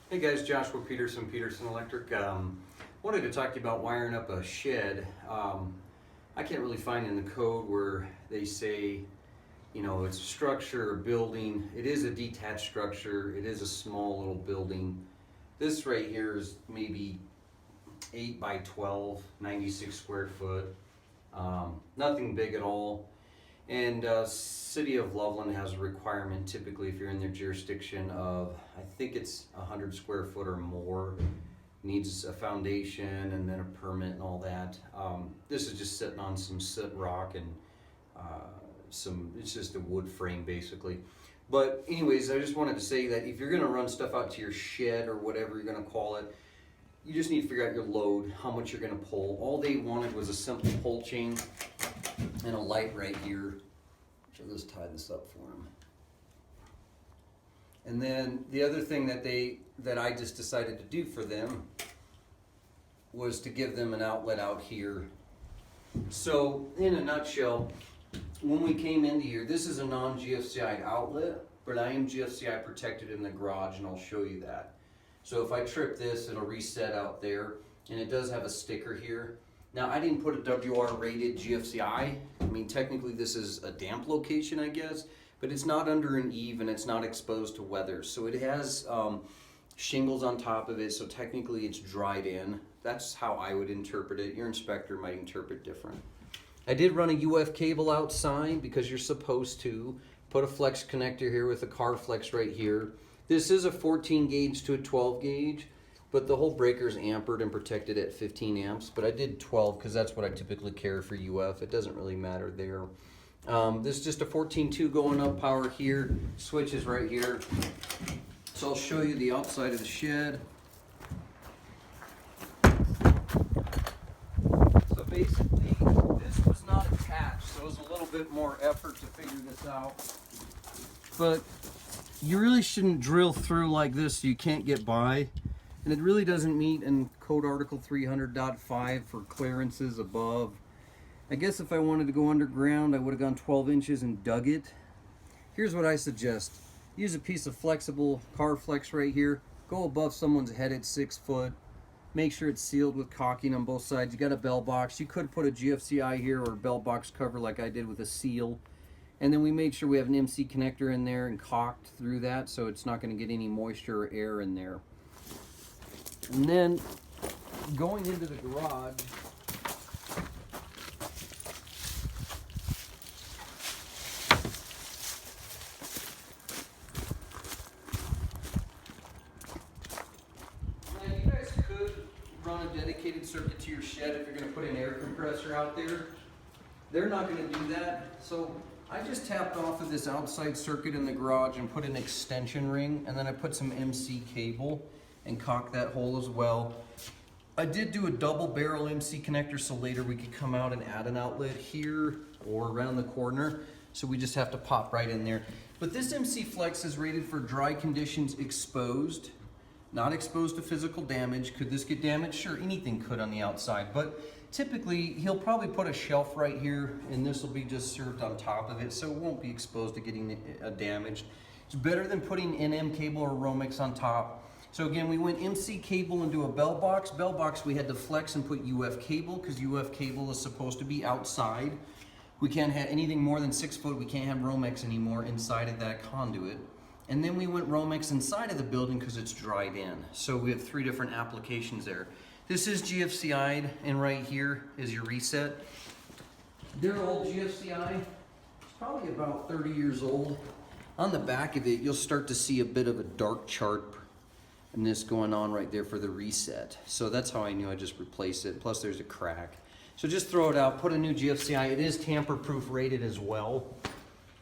Hey guys, Joshua Peterson Electric. Wanted to talk to you about wiring up a shed. I can't really find in the code where they say, you know, it's a structure or building. It is a detached structure. It is a small little building. This right here is maybe 8 by 12, 96 square foot. Nothing big at all. And City of Loveland has a requirement typically if you're in their jurisdiction of, I think it's 100 square foot or more, needs a foundation and then a permit and all that. This is just sitting on some soot rock and it's just a wood frame basically. But anyways, I just wanted to say that if you're gonna run stuff out to your shed or whatever you're gonna call it, you just need to figure out your load, how much you're gonna pull. All they wanted was a simple pull chain and a light right here. So I'll just tie this up for them. And then the other thing that I just decided to do for them was to give them an outlet out here. So in a nutshell, when we came into here, this is a non-GFCI outlet, but I am GFCI protected in the garage, and I'll show you that. So if I trip this, it'll reset out there, and it does have a sticker here. Now, I didn't put a WR rated GFCI. I mean, technically this is a damp location, I guess, but it's not under an eave and it's not exposed to weather. So it has shingles on top of it, so technically it's dried in. That's how I would interpret it. Your inspector might interpret different. I did run a UF cable outside because you're supposed to. Put a flex connector here with a car flex right here. This is a 14 gauge to a 12 gauge. But the whole breaker is ampered and protected at 15 amps. But I did 12 because that's what I typically carry for UF. It doesn't really matter there. This is just a 14.2 going up, power here. Switch is right here. So I'll show you the outside of the shed. So basically, this was not attached. So it was a little bit more effort to figure this out. But you really shouldn't drill through like this so you can't get by. And it really doesn't meet in Code Article 300.5 for clearances above. I guess if I wanted to go underground, I would have gone 12 inches and dug it. Here's what I suggest. Use a piece of flexible car flex right here. Go above someone's head at 6 foot. Make sure it's sealed with caulking on both sides. You got a bell box. You could put a GFCI here or a bell box cover like I did with a seal. And then we made sure we have an MC connector in there and caulked through that so it's not going to get any moisture or air in there. And then going into the garage, now you guys could run a dedicated circuit to your shed if you're going to put an air compressor out there. They're not going to do that. So I just tapped off of this outside circuit in the garage and put an extension ring, and then I put some MC cable and caulk that hole as well. I did do a double barrel MC connector so later we could come out and add an outlet here or around the corner. So we just have to pop right in there. But this MC Flex is rated for dry conditions exposed, not exposed to physical damage. Could this get damaged? Sure, anything could on the outside. But typically he'll probably put a shelf right here and this will be just served on top of it so it won't be exposed to getting damaged. It's better than putting NM cable or Romex on top. So again, we went MC cable into a bell box. Bell box we had to flex and put UF cable because UF cable is supposed to be outside. We can't have anything more than 6 foot. We can't have Romex anymore inside of that conduit. And then we went Romex inside of the building because it's dried in. So we have 3 different applications there. This is GFCI'd, and right here is your reset. They're old GFCI. It's probably about 30 years old. On the back of it, you'll start to see a bit of a dark chart and this going on right there for the reset. So that's how I knew I just replaced it. Plus there's a crack. So just throw it out, put a new GFCI. It is tamper-proof rated as well.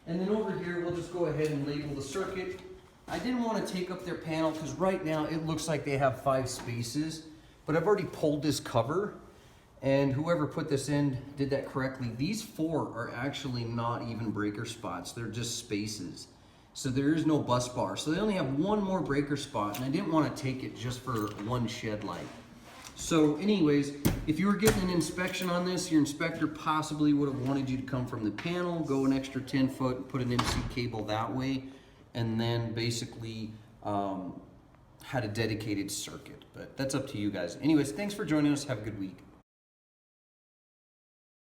And then over here, we'll just go ahead and label the circuit. I didn't want to take up their panel because right now it looks like they have 5 spaces, but I've already pulled this cover and whoever put this in did that correctly. These 4 are actually not even breaker spots. They're just spaces. So there is no bus bar. So they only have 1 more breaker spot, and I didn't want to take it just for 1 shed light. So anyways, if you were getting an inspection on this, your inspector possibly would have wanted you to come from the panel, go an extra 10 foot, put an MC cable that way, and then basically had a dedicated circuit, but that's up to you guys. Anyways, thanks for joining us. Have a good week.